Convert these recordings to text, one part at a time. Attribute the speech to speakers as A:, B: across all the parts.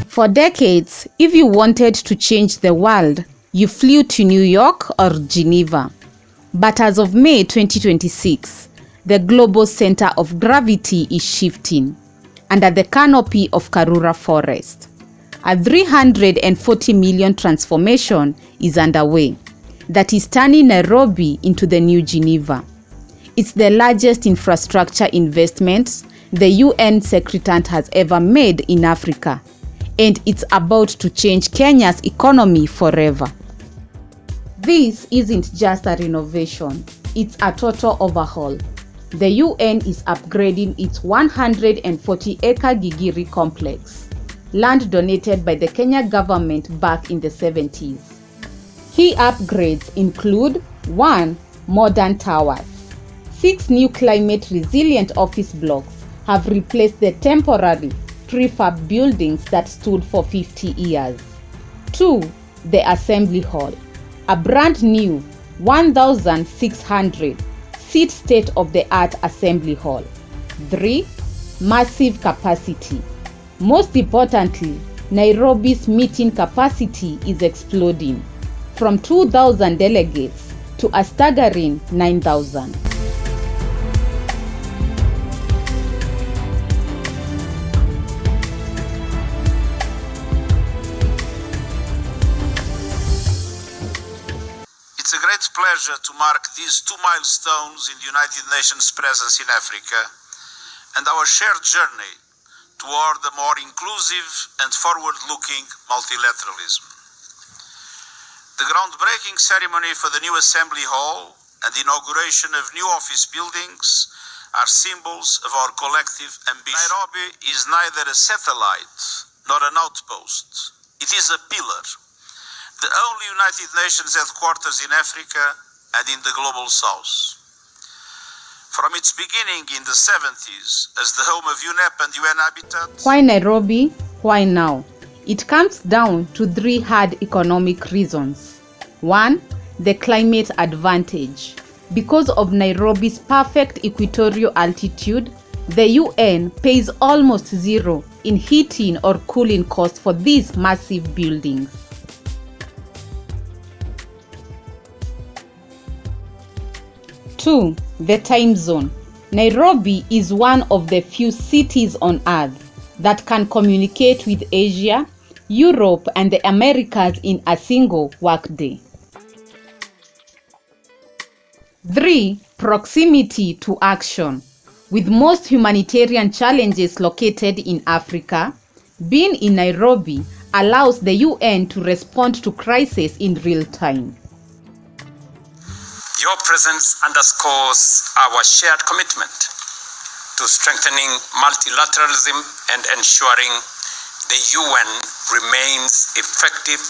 A: For decades, if you wanted to change the world, you flew to New York or Geneva. But as of May 2026, the global center of gravity is shifting under the canopy of Karura Forest. A 340 million transformation is underway that is turning Nairobi into the new Geneva. It's the largest infrastructure investment the UN Secretariat has ever made in Africa, and it's about to change Kenya's economy forever. This isn't just a renovation, it's a total overhaul. The UN is upgrading its 140-acre Gigiri complex, land donated by the Kenya government back in the 70s. Key upgrades include 1. Modern towers. 6 new climate-resilient office blocks have replaced the temporary prefab buildings that stood for 50 years. 2. The Assembly Hall. A brand new 1,600-seat state-of-the-art Assembly Hall. 3. Massive capacity. Most importantly, Nairobi's meeting capacity is exploding, from 2,000 delegates to a staggering 9,000.
B: It's a great pleasure to mark these 2 milestones in the United Nations presence in Africa and our shared journey toward a more inclusive and forward-looking multilateralism. The groundbreaking ceremony for the new Assembly Hall and the inauguration of new office buildings are symbols of our collective ambition. Nairobi is neither a satellite nor an outpost. It is a pillar, the only United Nations headquarters in Africa and in the Global South. From its beginning in the 70s as the home of UNEP and UN Habitat.
A: Why Nairobi? Why now? It comes down to 3 hard economic reasons. 1. The climate advantage. Because of Nairobi's perfect equatorial altitude, the UN pays almost zero in heating or cooling costs for these massive buildings. 2. The time zone. Nairobi is one of the few cities on Earth that can communicate with Asia, Europe, and the Americas in a single workday. 3. Proximity to action. With most humanitarian challenges located in Africa, being in Nairobi allows the UN to respond to crises in real time.
C: Your presence underscores our shared commitment to strengthening multilateralism and ensuring the UN remains effective,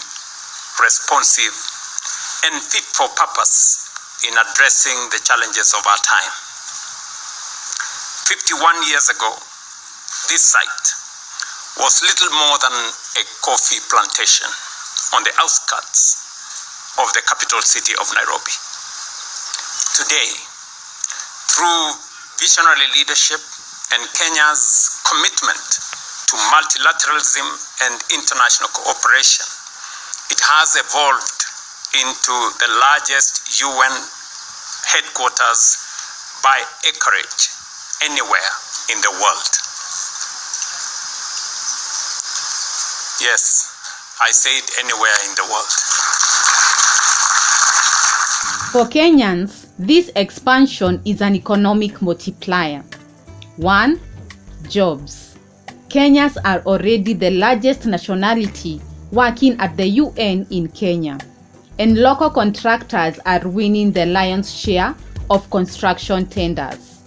C: responsive, and fit for purpose in addressing the challenges of our time. 51 years ago, this site was little more than a coffee plantation on the outskirts of the capital city of Nairobi. Today, through visionary leadership and Kenya's commitment to multilateralism and international cooperation, it has evolved into the largest UN headquarters by acreage anywhere in the world. Yes, I said anywhere in the world.
A: For Kenyans, this expansion is an economic multiplier. 1. Jobs. Kenyans are already the largest nationality working at the UN in Kenya, and local contractors are winning the lion's share of construction tenders.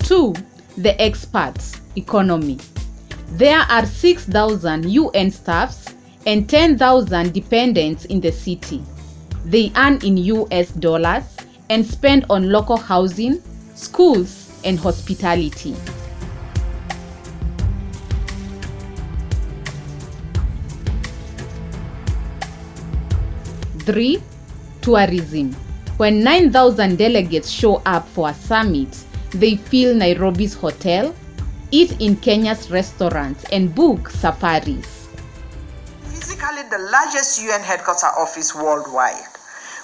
A: 2. The expats economy. There are 6,000 UN staffs and 10,000 dependents in the city. They earn in US dollars and spend on local housing, schools, and hospitality. 3. tourism. When 9,000 delegates show up for a summit, they fill Nairobi's hotel, eat in Kenya's restaurants, and book safaris.
D: Physically the largest UN headquarters office worldwide,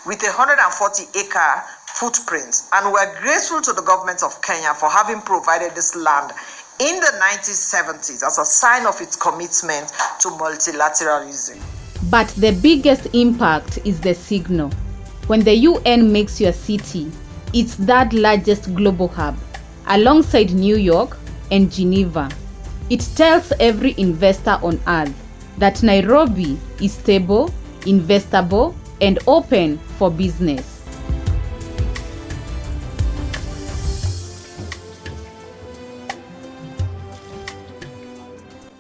D: with a 140-acre footprint, and we're grateful to the government of Kenya for having provided this land in the 1970s as a sign of its commitment to multilateralism.
A: But the biggest impact is the signal. When the UN makes your city its third largest global hub, alongside New York and Geneva, it tells every investor on earth that Nairobi is stable, investable, and open for business.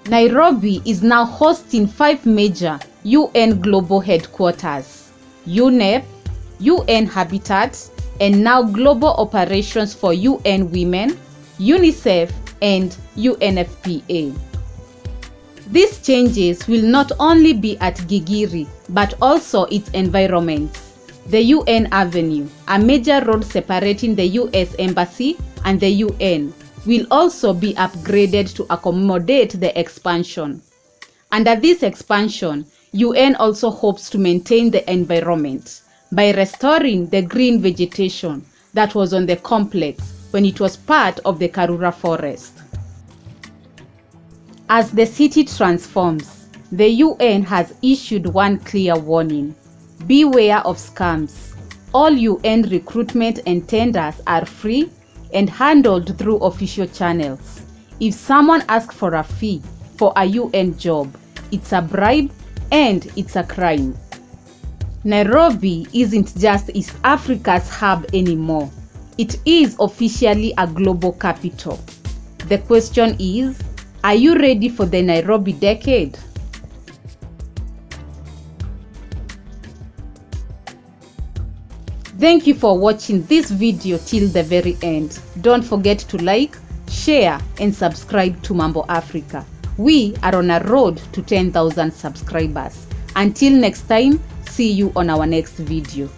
A: Nairobi is now hosting 5 major UN global headquarters: UNEP, UN Habitat, and now global operations for UN Women, UNICEF, and UNFPA. These changes will not only be at Gigiri, but also its environments. The UN Avenue, a major road separating the US Embassy and the UN, will also be upgraded to accommodate the expansion. Under this expansion, UN also hopes to maintain the environment by restoring the green vegetation that was on the complex when it was part of the Karura forest. As the city transforms, the UN has issued one clear warning: beware of scams. All UN recruitment and tenders are free and handled through official channels. If someone asks for a fee for a UN job, it's a bribe and it's a crime. Nairobi isn't just East Africa's hub anymore. It is officially a global capital. The question is, are you ready for the Nairobi decade? Thank you for watching this video till the very end. Don't forget to like, share, and subscribe to Mambo Africa. We are on a road to 10,000 subscribers. Until next time, see you on our next video.